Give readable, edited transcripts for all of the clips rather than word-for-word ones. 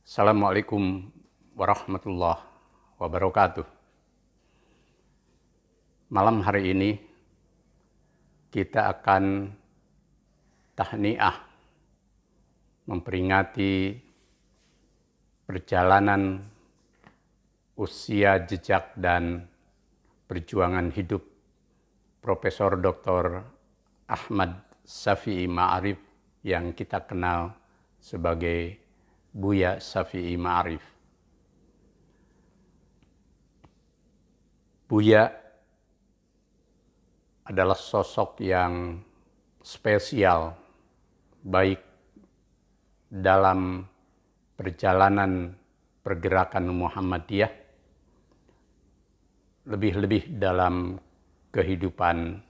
Assalamualaikum warahmatullahi wabarakatuh. Malam hari ini kita akan tahniah memperingati perjalanan usia jejak dan perjuangan hidup Profesor Dr. Ahmad Syafi'i Ma'arif yang kita kenal sebagai Buya Syafi'i Ma'arif. Buya adalah sosok yang spesial, baik dalam perjalanan pergerakan Muhammadiyah, lebih-lebih dalam kehidupan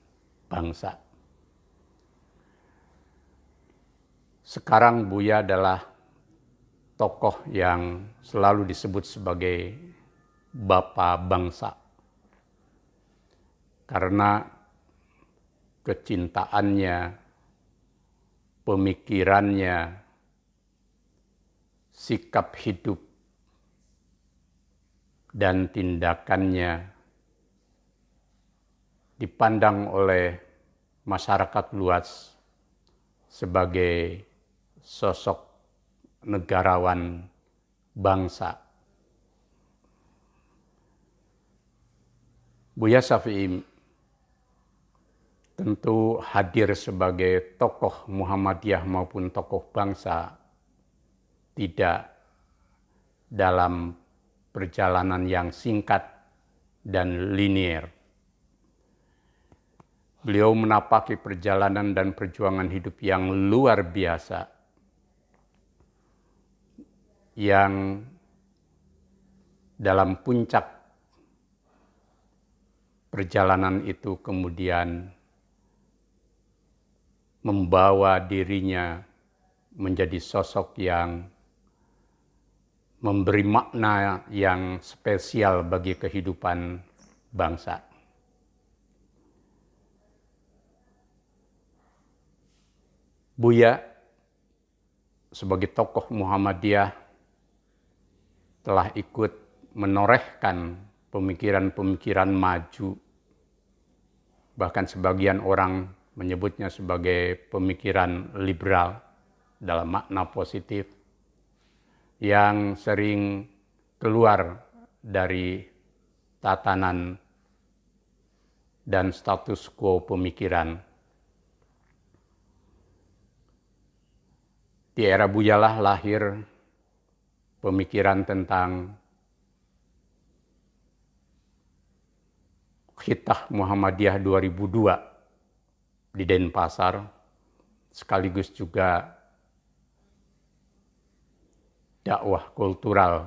bangsa. Sekarang Buya adalah tokoh yang selalu disebut sebagai Bapa Bangsa, karena kecintaannya, pemikirannya, sikap hidup, dan tindakannya dipandang oleh masyarakat luas sebagai sosok negarawan bangsa. Buya Syafi'i tentu hadir sebagai tokoh Muhammadiyah maupun tokoh bangsa tidak dalam perjalanan yang singkat dan linier. Beliau menapaki perjalanan dan perjuangan hidup yang luar biasa, yang dalam puncak perjalanan itu kemudian membawa dirinya menjadi sosok yang memberi makna yang spesial bagi kehidupan bangsa. Buya sebagai tokoh Muhammadiyah telah ikut menorehkan pemikiran-pemikiran maju, bahkan sebagian orang menyebutnya sebagai pemikiran liberal dalam makna positif, yang sering keluar dari tatanan dan status quo pemikiran. Di era Buyalah lahir pemikiran tentang Khitah Muhammadiyah 2002 di Denpasar, sekaligus juga dakwah kultural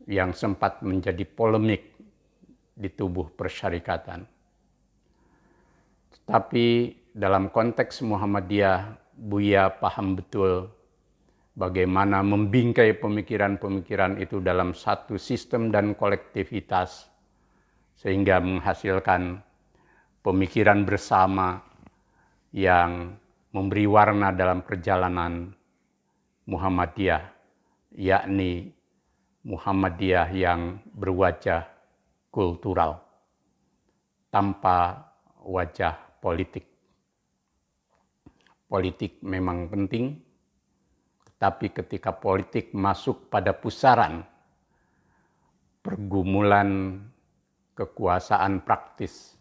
yang sempat menjadi polemik di tubuh persyarikatan. Tetapi dalam konteks Muhammadiyah, Buya paham betul bagaimana membingkai pemikiran-pemikiran itu dalam satu sistem dan kolektivitas, sehingga menghasilkan pemikiran bersama yang memberi warna dalam perjalanan Muhammadiyah, yakni Muhammadiyah yang berwajah kultural, tanpa wajah politik. Politik memang penting, tapi ketika politik masuk pada pusaran pergumulan kekuasaan praktis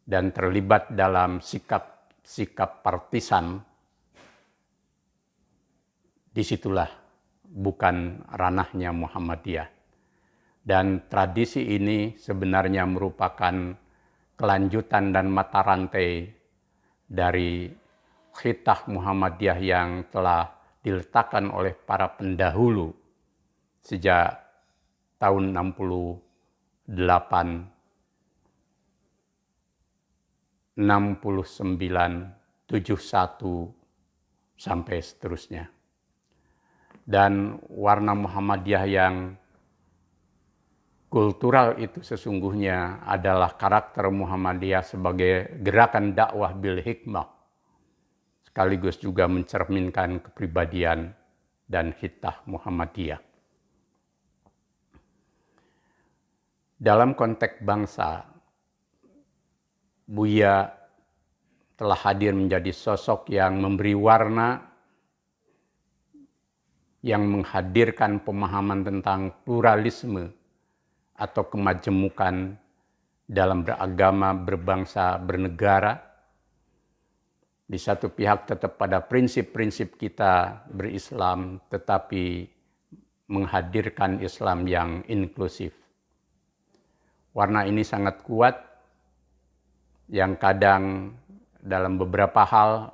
dan terlibat dalam sikap partisan, disitulah bukan ranahnya Muhammadiyah. Dan tradisi ini sebenarnya merupakan kelanjutan dan mata rantai dari Khitah Muhammadiyah yang telah diletakkan oleh para pendahulu sejak tahun 68, 69, 71, sampai seterusnya. Dan warna Muhammadiyah yang kultural itu sesungguhnya adalah karakter Muhammadiyah sebagai gerakan dakwah bil hikmah, sekaligus juga mencerminkan kepribadian dan Hitah Muhammadiyah. Dalam konteks bangsa, Buya telah hadir menjadi sosok yang memberi warna, yang menghadirkan pemahaman tentang pluralisme atau kemajemukan dalam beragama, berbangsa, bernegara. Di satu pihak tetap pada prinsip-prinsip kita berislam, tetapi menghadirkan Islam yang inklusif. Warna ini sangat kuat, yang kadang dalam beberapa hal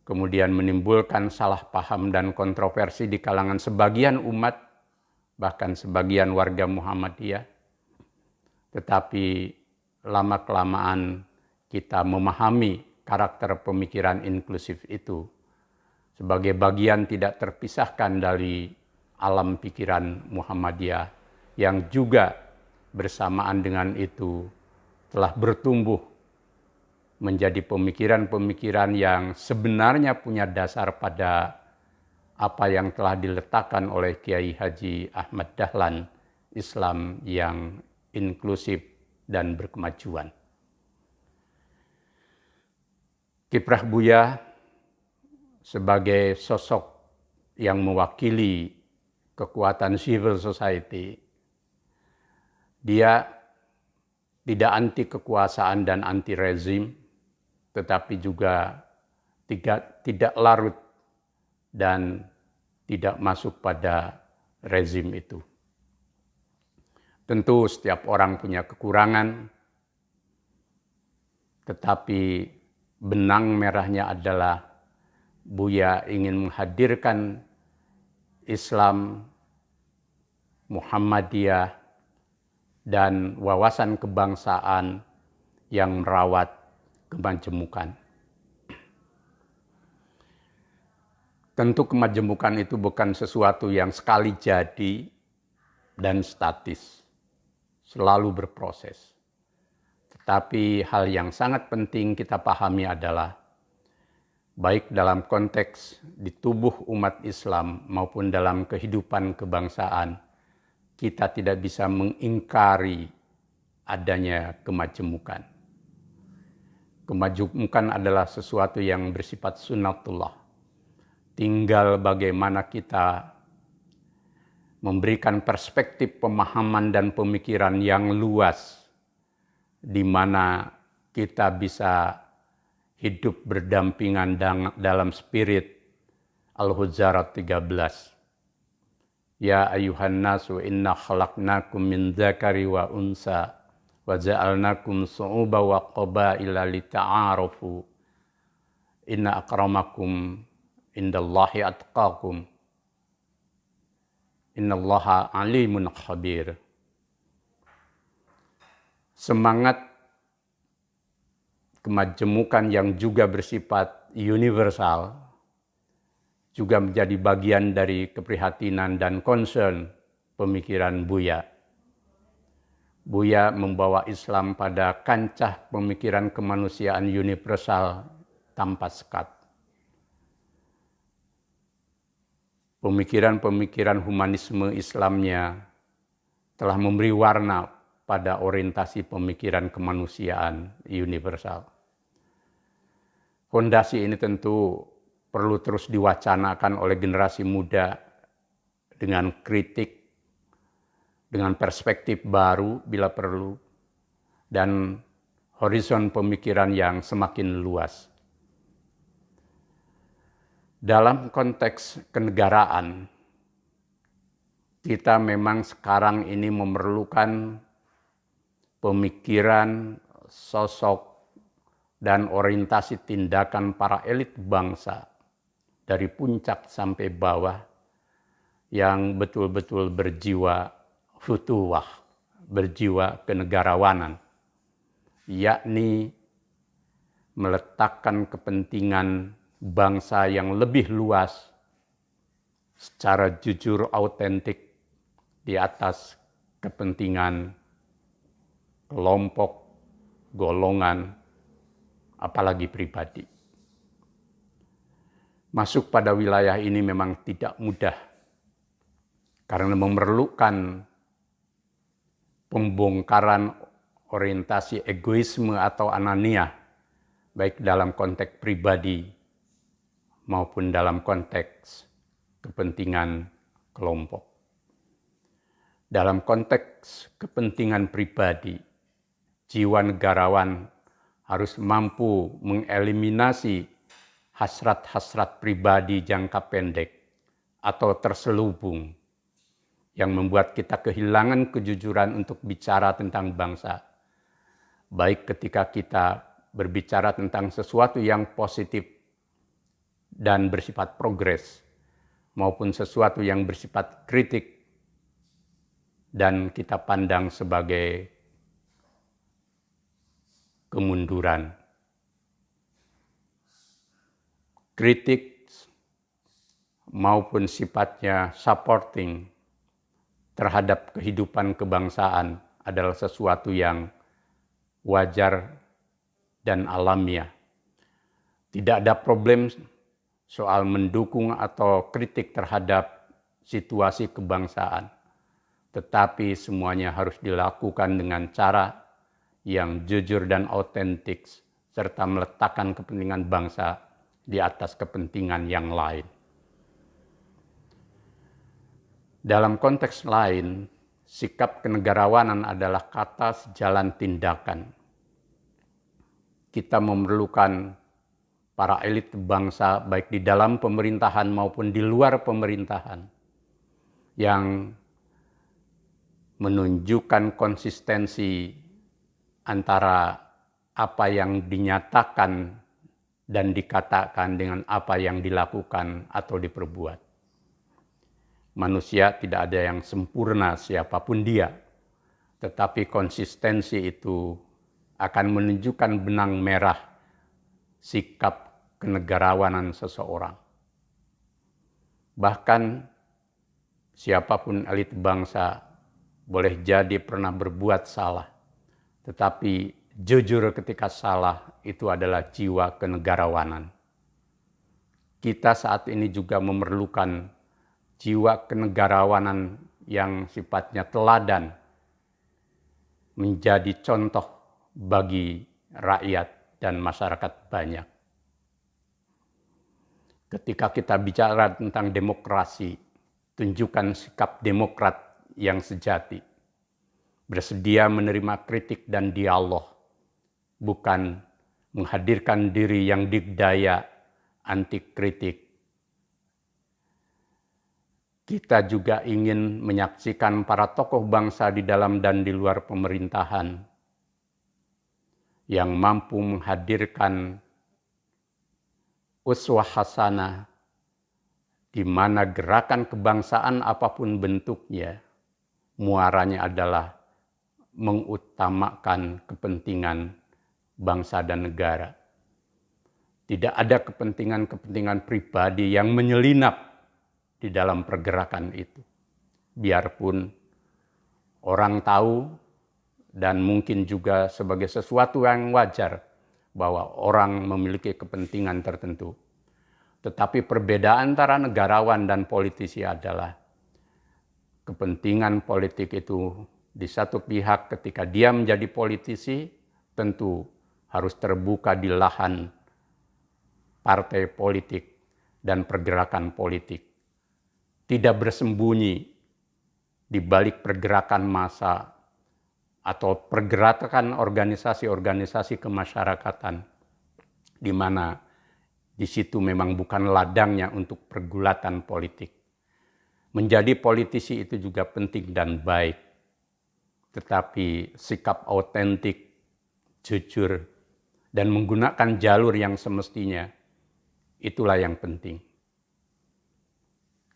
kemudian menimbulkan salah paham dan kontroversi di kalangan sebagian umat, bahkan sebagian warga Muhammadiyah. Tetapi lama-kelamaan kita memahami karakter pemikiran inklusif itu sebagai bagian tidak terpisahkan dari alam pikiran Muhammadiyah yang juga bersamaan dengan itu telah bertumbuh menjadi pemikiran-pemikiran yang sebenarnya punya dasar pada apa yang telah diletakkan oleh Kiai Haji Ahmad Dahlan, Islam yang inklusif dan berkemajuan. Kiprah Buya sebagai sosok yang mewakili kekuatan civil society, dia tidak anti kekuasaan dan anti rezim, tetapi juga tidak larut dan tidak masuk pada rezim itu. Tentu setiap orang punya kekurangan, tetapi benang merahnya adalah Buya ingin menghadirkan Islam, Muhammadiyah, dan wawasan kebangsaan yang merawat kemajemukan. Tentu kemajemukan itu bukan sesuatu yang sekali jadi dan statis, selalu berproses. Tetapi hal yang sangat penting kita pahami adalah baik dalam konteks di tubuh umat Islam maupun dalam kehidupan kebangsaan, kita tidak bisa mengingkari adanya kemajemukan. Kemajemukan adalah sesuatu yang bersifat sunnatullah. Tinggal bagaimana kita memberikan perspektif pemahaman dan pemikiran yang luas, di mana kita bisa hidup berdampingan dalam spirit Al-Hujurat 13. Ya ayuhan nasu inna khalaqnakum min dzakari wa unsa wa ja'alnakum su'uba wa qabaila lita'arafu inna akramakum indallahi atqakum innallaha alimun khabir. Semangat kemajemukan yang juga bersifat universal juga menjadi bagian dari keprihatinan dan concern pemikiran Buya. Buya membawa Islam pada kancah pemikiran kemanusiaan universal tanpa sekat. Pemikiran-pemikiran humanisme Islamnya telah memberi warna pada orientasi pemikiran kemanusiaan universal. Fondasi ini tentu perlu terus diwacanakan oleh generasi muda dengan kritik, dengan perspektif baru bila perlu, dan horizon pemikiran yang semakin luas. Dalam konteks kenegaraan, kita memang sekarang ini memerlukan pemikiran, sosok, dan orientasi tindakan para elit bangsa dari puncak sampai bawah yang betul-betul berjiwa futuwah, berjiwa kenegarawanan, yakni meletakkan kepentingan bangsa yang lebih luas secara jujur autentik di atas kepentingan kelompok, golongan, apalagi pribadi. Masuk pada wilayah ini memang tidak mudah karena memerlukan pembongkaran orientasi egoisme atau anania, baik dalam konteks pribadi maupun dalam konteks kepentingan kelompok. Dalam konteks kepentingan pribadi, jiwa negarawan harus mampu mengeliminasi hasrat-hasrat pribadi jangka pendek atau terselubung yang membuat kita kehilangan kejujuran untuk bicara tentang bangsa. Baik ketika kita berbicara tentang sesuatu yang positif dan bersifat progres, maupun sesuatu yang bersifat kritik dan kita pandang sebagai kemunduran. Kritik maupun sifatnya supporting terhadap kehidupan kebangsaan adalah sesuatu yang wajar dan alamiah. Tidak ada problem soal mendukung atau kritik terhadap situasi kebangsaan, tetapi semuanya harus dilakukan dengan cara yang jujur dan autentik, serta meletakkan kepentingan bangsa di atas kepentingan yang lain. Dalam konteks lain, sikap kenegarawanan adalah kata sejalan tindakan. Kita memerlukan para elit bangsa baik di dalam pemerintahan maupun di luar pemerintahan yang menunjukkan konsistensi antara apa yang dinyatakan dan dikatakan dengan apa yang dilakukan atau diperbuat. Manusia tidak ada yang sempurna siapapun dia, tetapi konsistensi itu akan menunjukkan benang merah sikap kenegarawanan seseorang. Bahkan siapapun elit bangsa boleh jadi pernah berbuat salah, tetapi jujur ketika salah itu adalah jiwa kenegarawanan. Kita saat ini juga memerlukan jiwa kenegarawanan yang sifatnya teladan, menjadi contoh bagi rakyat dan masyarakat banyak. Ketika kita bicara tentang demokrasi, tunjukkan sikap demokrat yang sejati. Bersedia menerima kritik dan dialog, bukan menghadirkan diri yang dikdaya anti kritik. Kita juga ingin menyaksikan para tokoh bangsa di dalam dan di luar pemerintahan yang mampu menghadirkan uswah hasanah, di mana gerakan kebangsaan apapun bentuknya, muaranya adalah mengutamakan kepentingan bangsa dan negara. Tidak ada kepentingan-kepentingan pribadi yang menyelinap di dalam pergerakan itu. Biarpun orang tahu dan mungkin juga sebagai sesuatu yang wajar bahwa orang memiliki kepentingan tertentu. Tetapi perbedaan antara negarawan dan politisi adalah kepentingan politik itu di satu pihak ketika dia menjadi politisi tentu harus terbuka di lahan partai politik dan pergerakan politik. Tidak bersembunyi di balik pergerakan massa atau pergerakan organisasi-organisasi kemasyarakatan, di mana di situ memang bukan ladangnya untuk pergulatan politik. Menjadi politisi itu juga penting dan baik, tetapi sikap autentik, jujur, dan menggunakan jalur yang semestinya, itulah yang penting.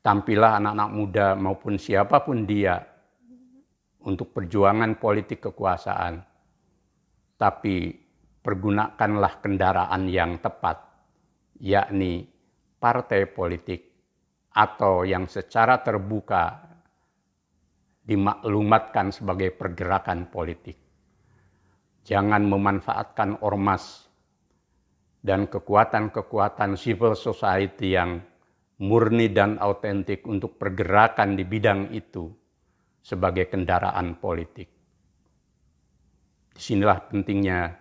Tampillah anak-anak muda maupun siapapun dia untuk perjuangan politik kekuasaan, tapi pergunakanlah kendaraan yang tepat, yakni partai politik atau yang secara terbuka dimaklumatkan sebagai pergerakan politik. Jangan memanfaatkan ormas dan kekuatan-kekuatan civil society yang murni dan autentik untuk pergerakan di bidang itu sebagai kendaraan politik. Disinilah pentingnya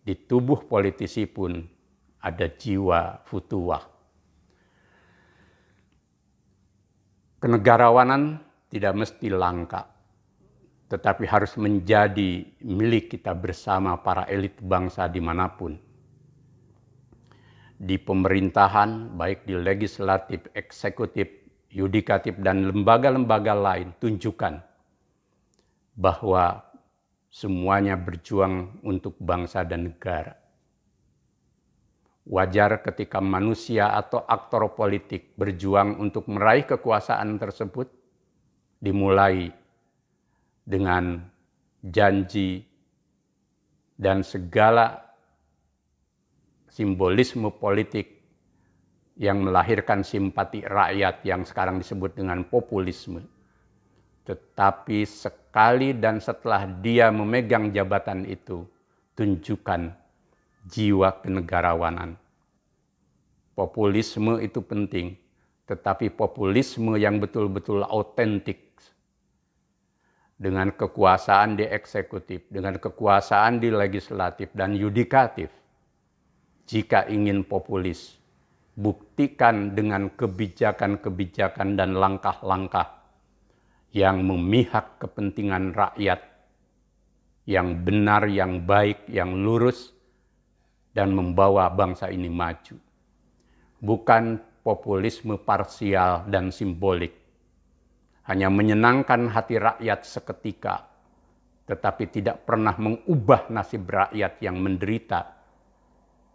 di tubuh politisi pun ada jiwa futuwah. Kenegarawanan tidak mesti langka, tetapi harus menjadi milik kita bersama para elit bangsa dimanapun. Di pemerintahan, baik di legislatif, eksekutif, yudikatif, dan lembaga-lembaga lain, tunjukkan bahwa semuanya berjuang untuk bangsa dan negara. Wajar ketika manusia atau aktor politik berjuang untuk meraih kekuasaan tersebut, dimulai dengan janji dan segala simbolisme politik yang melahirkan simpati rakyat yang sekarang disebut dengan populisme. Tetapi sekali dan setelah dia memegang jabatan itu, tunjukkan jiwa kenegarawanan. Populisme itu penting, tetapi populisme yang betul-betul autentik. Dengan kekuasaan di eksekutif, dengan kekuasaan di legislatif dan yudikatif. Jika ingin populis, buktikan dengan kebijakan-kebijakan dan langkah-langkah yang memihak kepentingan rakyat, yang benar, yang baik, yang lurus, dan membawa bangsa ini maju. Bukan populisme parsial dan simbolik, hanya menyenangkan hati rakyat seketika, tetapi tidak pernah mengubah nasib rakyat yang menderita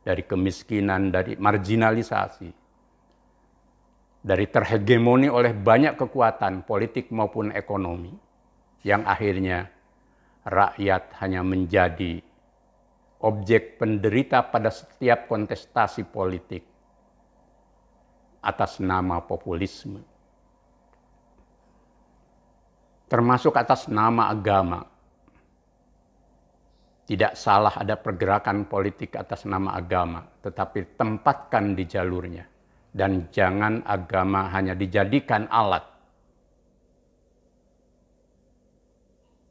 dari kemiskinan, dari marginalisasi, dari terhegemoni oleh banyak kekuatan politik maupun ekonomi, yang akhirnya rakyat hanya menjadi objek penderita pada setiap kontestasi politik atas nama populisme. Termasuk atas nama agama. Tidak salah ada pergerakan politik atas nama agama, tetapi tempatkan di jalurnya. Dan jangan agama hanya dijadikan alat,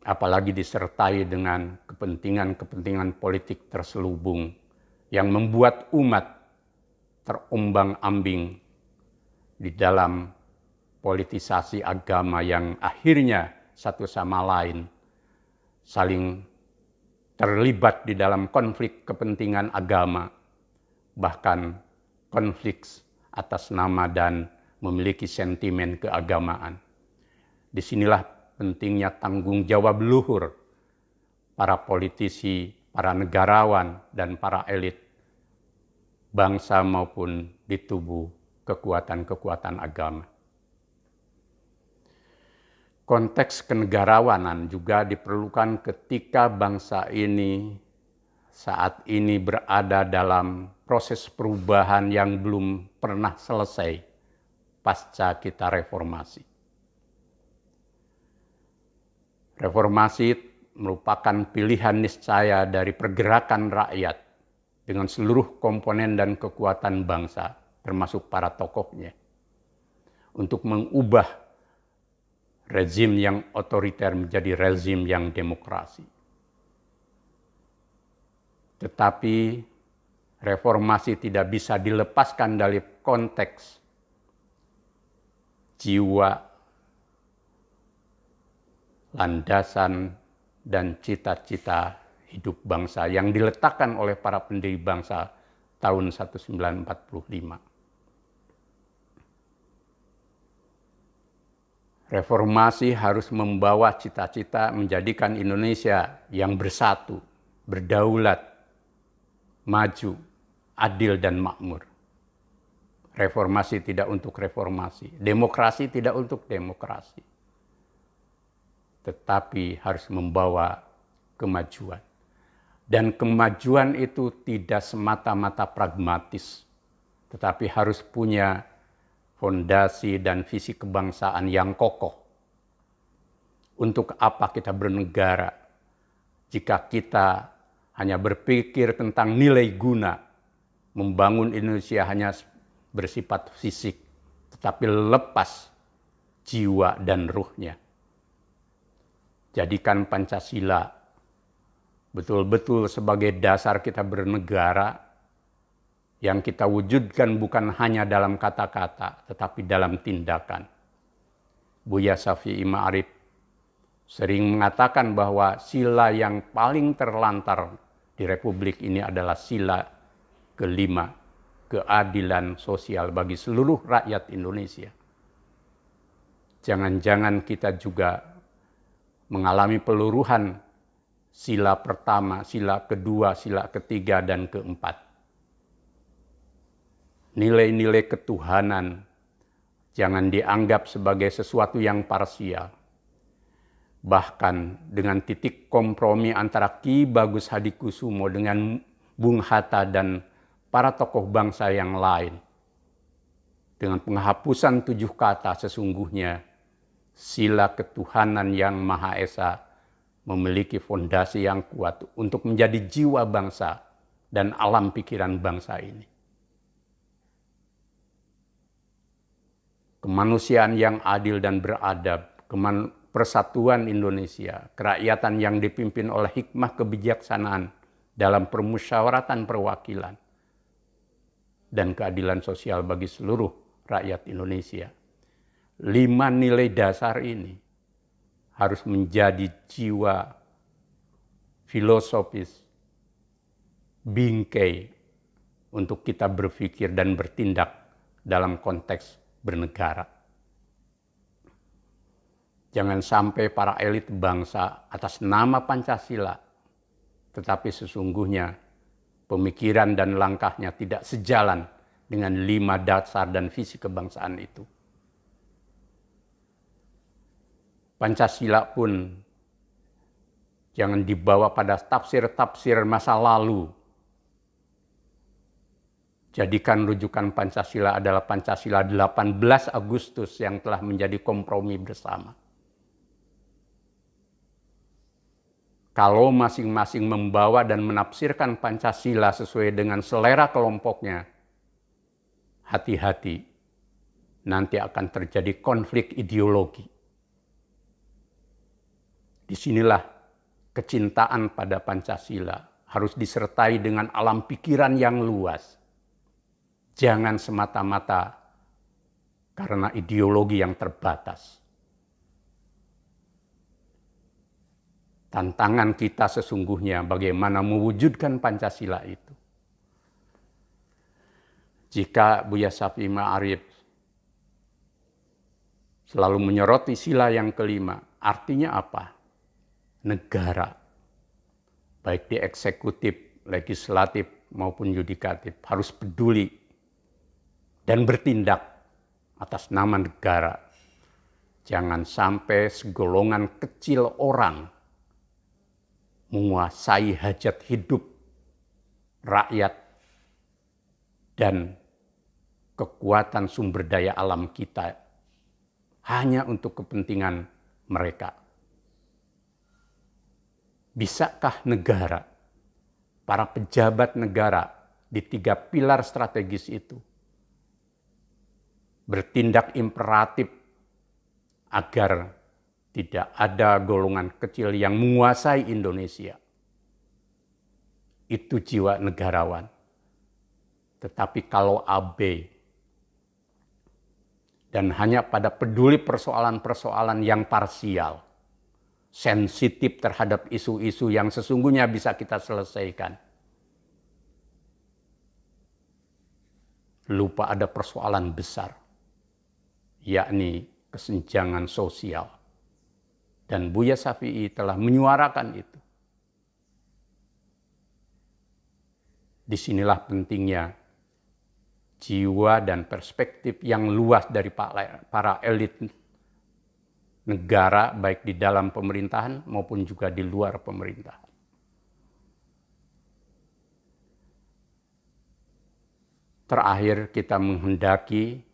apalagi disertai dengan kepentingan-kepentingan politik terselubung yang membuat umat terombang-ambing di dalam politisasi agama yang akhirnya satu sama lain saling terlibat di dalam konflik kepentingan agama, bahkan konflik atas nama dan memiliki sentimen keagamaan. Disinilah pentingnya tanggung jawab luhur para politisi, para negarawan, dan para elit bangsa maupun di tubuh kekuatan-kekuatan agama. Konteks kenegarawanan juga diperlukan ketika bangsa ini saat ini berada dalam proses perubahan yang belum pernah selesai pasca kita reformasi. Reformasi merupakan pilihan niscaya dari pergerakan rakyat dengan seluruh komponen dan kekuatan bangsa, termasuk para tokohnya, untuk mengubah rezim yang otoriter menjadi rezim yang demokrasi. Tetapi reformasi tidak bisa dilepaskan dari konteks jiwa, landasan, dan cita-cita hidup bangsa yang diletakkan oleh para pendiri bangsa tahun 1945. Reformasi harus membawa cita-cita menjadikan Indonesia yang bersatu, berdaulat, maju, adil, dan makmur. Reformasi tidak untuk reformasi, demokrasi tidak untuk demokrasi, tetapi harus membawa kemajuan. Dan kemajuan itu tidak semata-mata pragmatis, tetapi harus punya fondasi dan visi kebangsaan yang kokoh. Untuk apa kita bernegara jika kita hanya berpikir tentang nilai guna, membangun Indonesia hanya bersifat fisik, tetapi lepas jiwa dan ruhnya. Jadikan Pancasila betul-betul sebagai dasar kita bernegara, yang kita wujudkan bukan hanya dalam kata-kata, tetapi dalam tindakan. Buya Syafi'i Ma'arif sering mengatakan bahwa sila yang paling terlantar di Republik ini adalah sila kelima, keadilan sosial bagi seluruh rakyat Indonesia. Jangan-jangan kita juga mengalami peluruhan sila pertama, sila kedua, sila ketiga, dan keempat. Nilai-nilai ketuhanan jangan dianggap sebagai sesuatu yang parsial. Bahkan dengan titik kompromi antara Ki Bagus Hadikusumo dengan Bung Hatta dan para tokoh bangsa yang lain, dengan penghapusan 7 kata, sesungguhnya sila ketuhanan yang Maha Esa memiliki fondasi yang kuat untuk menjadi jiwa bangsa dan alam pikiran bangsa ini. Kemanusiaan yang adil dan beradab, persatuan Indonesia, kerakyatan yang dipimpin oleh hikmah kebijaksanaan dalam permusyawaratan perwakilan, dan keadilan sosial bagi seluruh rakyat Indonesia. 5 nilai dasar ini harus menjadi jiwa filosofis, bingkai untuk kita berpikir dan bertindak dalam konteks bernegara. Jangan sampai para elit bangsa atas nama Pancasila, tetapi sesungguhnya pemikiran dan langkahnya tidak sejalan dengan 5 dasar dan visi kebangsaan itu. Pancasila pun jangan dibawa pada tafsir-tafsir masa lalu. Jadikan rujukan Pancasila adalah Pancasila 18 Agustus yang telah menjadi kompromi bersama. Kalau masing-masing membawa dan menafsirkan Pancasila sesuai dengan selera kelompoknya, hati-hati, nanti akan terjadi konflik ideologi. Disinilah kecintaan pada Pancasila harus disertai dengan alam pikiran yang luas. Jangan semata-mata karena ideologi yang terbatas. Tantangan kita sesungguhnya bagaimana mewujudkan Pancasila itu. Jika Buya Syafi'i Ma'arif selalu menyoroti sila yang kelima, artinya apa? Negara, baik di eksekutif, legislatif maupun yudikatif, harus peduli dan bertindak atas nama negara. Jangan sampai segolongan kecil orang menguasai hajat hidup rakyat dan kekuatan sumber daya alam kita hanya untuk kepentingan mereka. Bisakah negara, para pejabat negara di 3 pilar strategis itu bertindak imperatif agar tidak ada golongan kecil yang menguasai Indonesia? Itu jiwa negarawan. Tetapi kalau abai dan hanya pada peduli persoalan-persoalan yang parsial, sensitif terhadap isu-isu yang sesungguhnya bisa kita selesaikan, lupa ada persoalan besar, yakni kesenjangan sosial. Dan Buya Syafi'i telah menyuarakan itu. Disinilah pentingnya jiwa dan perspektif yang luas dari para elit negara, baik di dalam pemerintahan maupun juga di luar pemerintahan. Terakhir, kita menghendaki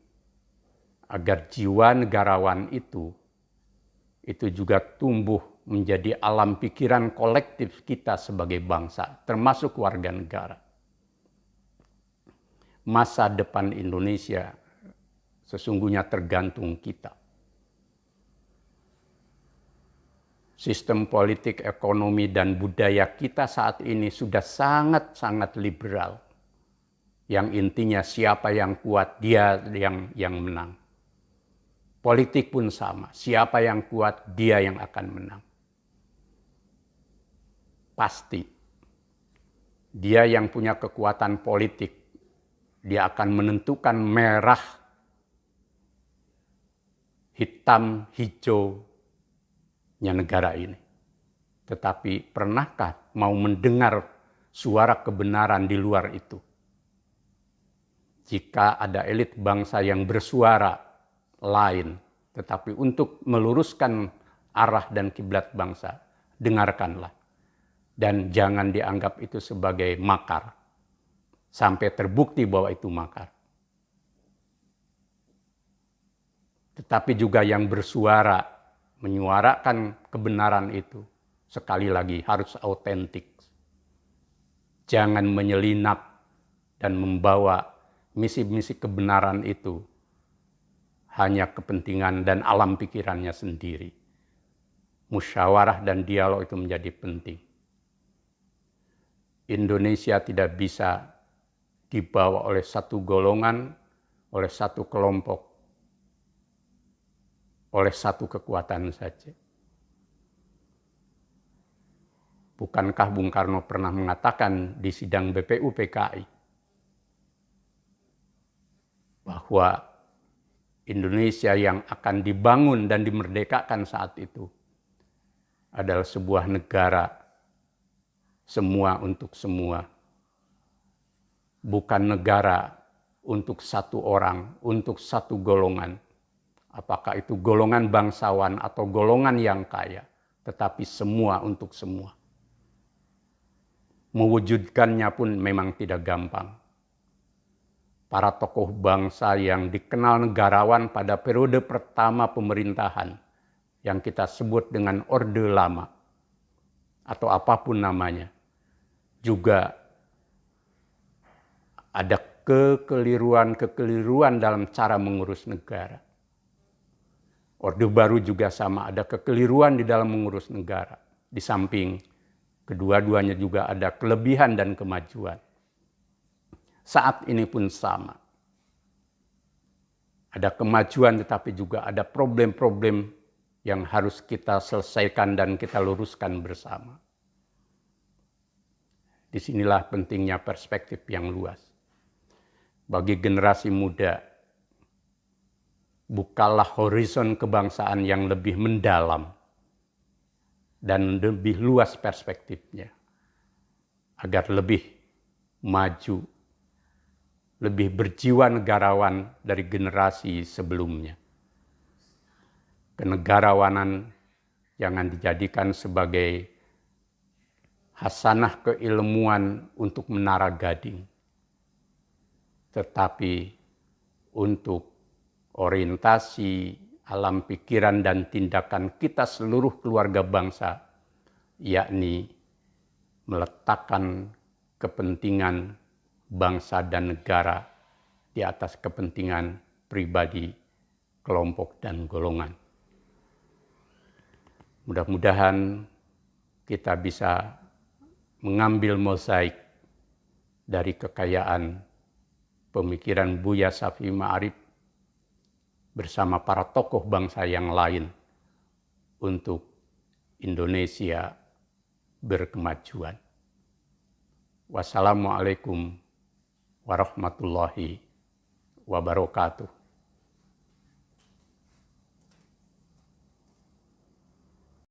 agar jiwa negarawan itu juga tumbuh menjadi alam pikiran kolektif kita sebagai bangsa, termasuk warga negara. masa depan Indonesia sesungguhnya tergantung kita. Sistem politik, ekonomi, dan budaya kita saat ini sudah sangat-sangat liberal. Yang intinya siapa yang kuat, dia yang menang. Politik pun sama, siapa yang kuat, dia yang akan menang. Pasti, dia yang punya kekuatan politik, dia akan menentukan merah, hitam, hijaunya negara ini. Tetapi pernahkah mau mendengar suara kebenaran di luar itu? Jika ada elit bangsa yang bersuara lain, tetapi untuk meluruskan arah dan kiblat bangsa, dengarkanlah. Dan jangan dianggap itu sebagai makar, sampai terbukti bahwa itu makar. Tetapi juga yang bersuara, menyuarakan kebenaran itu, sekali lagi harus autentik. Jangan menyelinap dan membawa misi-misi kebenaran itu hanya kepentingan dan alam pikirannya sendiri. Musyawarah dan dialog itu menjadi penting. Indonesia tidak bisa dibawa oleh satu golongan, oleh satu kelompok, oleh satu kekuatan saja. Bukankah Bung Karno pernah mengatakan di sidang BPUPKI bahwa Indonesia yang akan dibangun dan dimerdekakan saat itu adalah sebuah negara semua untuk semua. Bukan negara untuk satu orang, untuk satu golongan. Apakah itu golongan bangsawan atau golongan yang kaya, tetapi semua untuk semua. Mewujudkannya pun memang tidak gampang. Para tokoh bangsa yang dikenal negarawan pada periode pertama pemerintahan yang kita sebut dengan Orde Lama atau apapun namanya, juga ada kekeliruan dalam cara mengurus negara. Orde Baru juga sama, ada kekeliruan di dalam mengurus negara. Di samping kedua-duanya juga ada kelebihan dan kemajuan. Saat ini pun sama. Ada kemajuan tetapi juga ada problem-problem yang harus kita selesaikan dan kita luruskan bersama. Disinilah pentingnya perspektif yang luas. Bagi generasi muda, bukalah horizon kebangsaan yang lebih mendalam dan lebih luas perspektifnya, agar lebih maju, lebih berjiwa negarawan dari generasi sebelumnya. Kenegarawanan jangan dijadikan sebagai hasanah keilmuan untuk menara gading, tetapi untuk orientasi alam pikiran dan tindakan kita seluruh keluarga bangsa, yakni meletakkan kepentingan bangsa dan negara di atas kepentingan pribadi, kelompok, dan golongan. Mudah-mudahan kita bisa mengambil mozaik dari kekayaan pemikiran Buya Syafi'i Ma'arif bersama para tokoh bangsa yang lain untuk Indonesia berkemajuan. Wassalamualaikum warahmatullahi wabarakatuh.